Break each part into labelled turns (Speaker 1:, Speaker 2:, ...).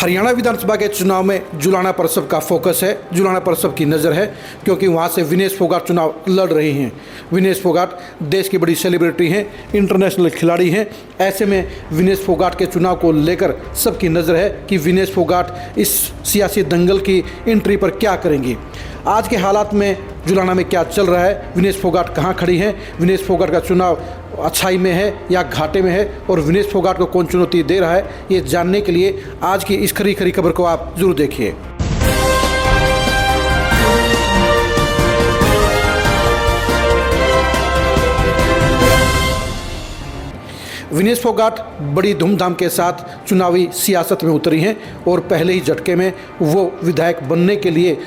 Speaker 1: हरियाणा विधानसभा के चुनाव में जुलाना परसप का फोकस है, जुलाना परसप की नज़र है, क्योंकि वहां से विनेश फोगाट चुनाव लड़ रही हैं। विनेश फोगाट देश की बड़ी सेलिब्रिटी हैं, इंटरनेशनल खिलाड़ी हैं। ऐसे में विनेश फोगाट के चुनाव को लेकर सबकी नज़र है कि विनेश फोगाट इस सियासी दंगल की एंट्री पर क्या करेंगी। आज के हालात में जुलाना में क्या चल रहा है, विनेश फोगाट कहाँ खड़ी हैं, विनेश फोगाट का चुनाव अच्छाई में है या घाटे में है, और विनेश फोगाट को कौन चुनौती दे रहा है, ये जानने के लिए आज की इस खरी खबर को आप जरूर देखिए। विनेश फोगाट बड़ी धूमधाम के साथ चुनावी सियासत में उतरी हैं और पहले ही झटके में वो विधायक बनने के लिए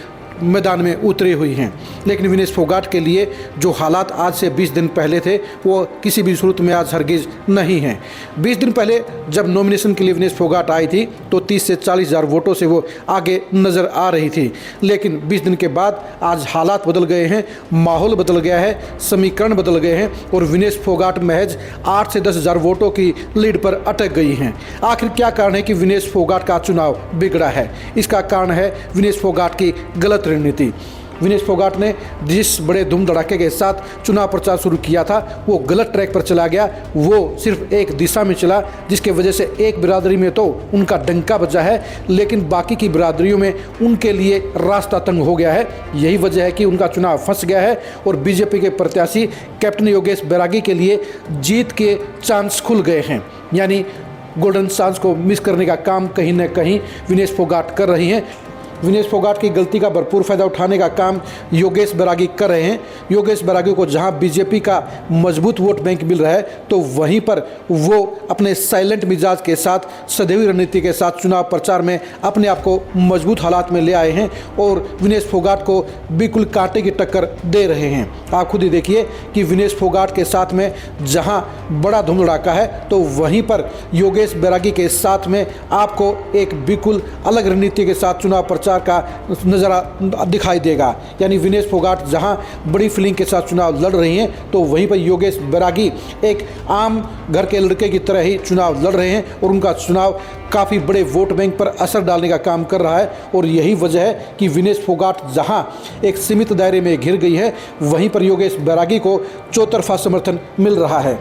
Speaker 1: मैदान में उतरी हुई हैं। लेकिन विनेश फोगाट के लिए जो हालात आज से 20 दिन पहले थे वो किसी भी सूरत में आज हरगिज नहीं हैं। 20 दिन पहले जब नॉमिनेशन के लिए विनेश फोगाट आई थी तो 30 से 40 हज़ार वोटों से वो आगे नज़र आ रही थी। लेकिन 20 दिन के बाद आज हालात बदल गए हैं, माहौल बदल गया है, समीकरण बदल गए हैं और विनेश फोगाट महज 8 से 10 हज़ार वोटों की लीड पर अटक गई हैं। आखिर क्या कारण है कि विनेश फोगाट का चुनाव बिगड़ा है? इसका कारण है विनेश फोगाट की गलत रणनीति। विनेश फोगाट ने जिस बड़े धूम धड़ाके के साथ चुनाव प्रचार शुरू किया था वो गलत ट्रैक पर चला गया। वो सिर्फ एक दिशा में चला, जिसके वजह से एक बिरादरी में तो उनका डंका बजा है, लेकिन बाकी की बिरादरियों में उनके लिए रास्ता तंग हो गया है। यही वजह है कि उनका चुनाव फंस गया है और बीजेपी के प्रत्याशी कैप्टन योगेश बैरागी के लिए जीत के चांस खुल गए हैं। यानी गोल्डन चांस को मिस करने का काम कहीं न कहीं विनेश फोगाट कर रही हैं। विनेश फोगाट की गलती का भरपूर फायदा उठाने का काम योगेश बैरागी कर रहे हैं। योगेश बैरागी को जहां बीजेपी का मजबूत वोट बैंक मिल रहा है तो वहीं पर वो अपने साइलेंट मिजाज के साथ, सदैवी रणनीति के साथ चुनाव प्रचार में अपने आप को मजबूत हालात में ले आए हैं और विनेश फोगाट को बिल्कुल कांटे की टक्कर दे रहे हैं। आप खुद ही देखिए कि विनेश फोगाट के साथ में जहाँ बड़ा धूम धड़ाका है तो वहीं पर योगेश बैरागी के साथ में आपको एक बिल्कुल अलग रणनीति के साथ चुनाव प्रचार का नज़ारा दिखाई देगा। यानी विनेश फोगाट जहां बड़ी फीलिंग के साथ चुनाव लड़ रही हैं तो वहीं पर योगेश बैरागी एक आम घर के लड़के की तरह ही चुनाव लड़ रहे हैं और उनका चुनाव काफ़ी बड़े वोट बैंक पर असर डालने का काम कर रहा है। और यही वजह है कि विनेश फोगाट जहां एक सीमित दायरे में घिर गई है वहीं पर योगेश बैरागी को चौतरफा समर्थन मिल रहा है।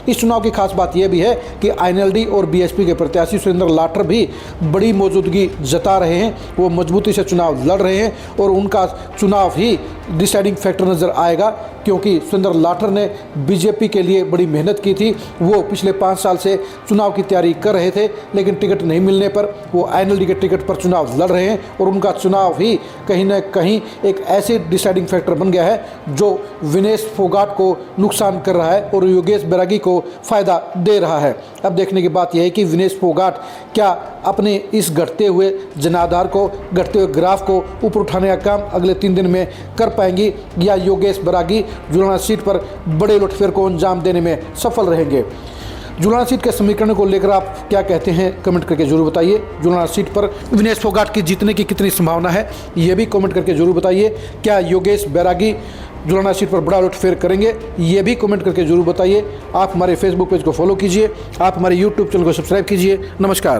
Speaker 1: इस चुनाव की खास बात यह भी है कि आईएनएलडी और बीएसपी के प्रत्याशी सुरेंद्र लाठर भी बड़ी मौजूदगी जता रहे हैं। वो मजबूती से चुनाव लड़ रहे हैं और उनका चुनाव ही डिसाइडिंग फैक्टर नज़र आएगा, क्योंकि सुरेंद्र लाठर ने बीजेपी के लिए बड़ी मेहनत की थी। वो पिछले 5 साल से चुनाव की तैयारी कर रहे थे, लेकिन टिकट नहीं मिलने पर वो INLD के टिकट पर चुनाव लड़ रहे हैं और उनका चुनाव ही कहीं ना कहीं एक ऐसे डिसाइडिंग फैक्टर बन गया है जो विनेश फोगाट को नुकसान कर रहा है और योगेश बैरागी को फ़ायदा दे रहा है। अब देखने की बात यह है कि विनेश फोगाट क्या अपने इस घटते हुए जनाधार को, घटते हुए ग्राफ को ऊपर उठाने का काम अगले 3 दिन में कर पाएंगी, या योगेश बैरागी जुलाना सीट पर बड़े लुटफेर को अंजाम देने में सफल रहेंगे। जुलाना सीट के समीकरण को लेकर आप क्या कहते हैं, कमेंट करके जरूर बताइए। जुलाना सीट पर विनेश फोगाट की जीतने की कितनी संभावना है, ये भी कमेंट करके जरूर बताइए। क्या योगेश बैरागी जुलाना सीट पर बड़ा उलटफेर करेंगे, ये भी कमेंट करके जरूर बताइए। आप हमारे फेसबुक पेज को फॉलो कीजिए, आप हमारे यूट्यूब चैनल को सब्सक्राइब कीजिए। नमस्कार।